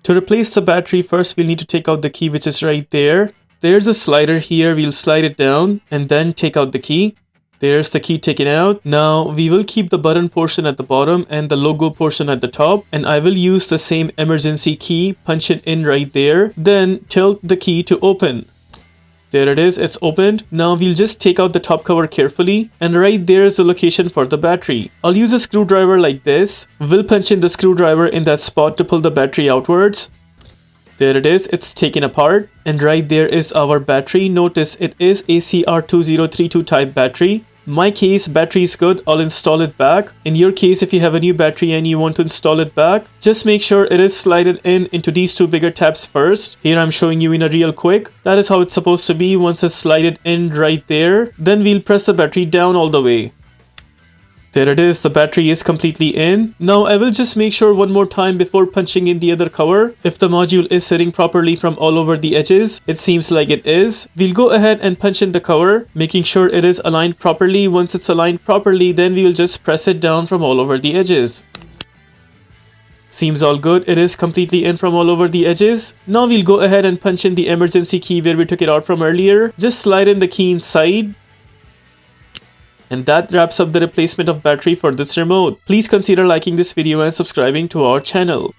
To replace the battery, first we'll need to take out the key, which is right there. There's a slider here, we'll slide it down and then take out the key. There's the key taken out. Now we will keep the button portion at the bottom and the logo portion at the top, and I will use the same emergency key, punch it in right there, then tilt the key to open. There it is, it's opened. Now we'll just take out the top cover carefully, and right there is the location for the battery. I'll use a screwdriver like this. We'll punch in the screwdriver in that spot to pull the battery outwards. There it is, it's taken apart, and right there is our battery. Notice it is a CR2032 type battery. My case, battery is good, I'll install it back. In your case, if you have a new battery and you want to install it back, just make sure it is slided into these two bigger tabs first. Here I'm showing you in a real quick. That is how it's supposed to be. Once it's slided in right there, then we'll press the battery down all the way. There it is, the battery is completely in. Now I will just make sure one more time before punching in the other cover if the module is sitting properly from all over the edges. It seems like it is. We'll go ahead and punch in the cover, making sure it is aligned properly. Once it's aligned properly, then we will just press it down from all over the edges. Seems all good. It is completely in from all over the edges. Now we'll go ahead and punch in the emergency key where we took it out from earlier. Just slide in the key inside. And that wraps up the replacement of battery for this remote. Please consider liking this video and subscribing to our channel.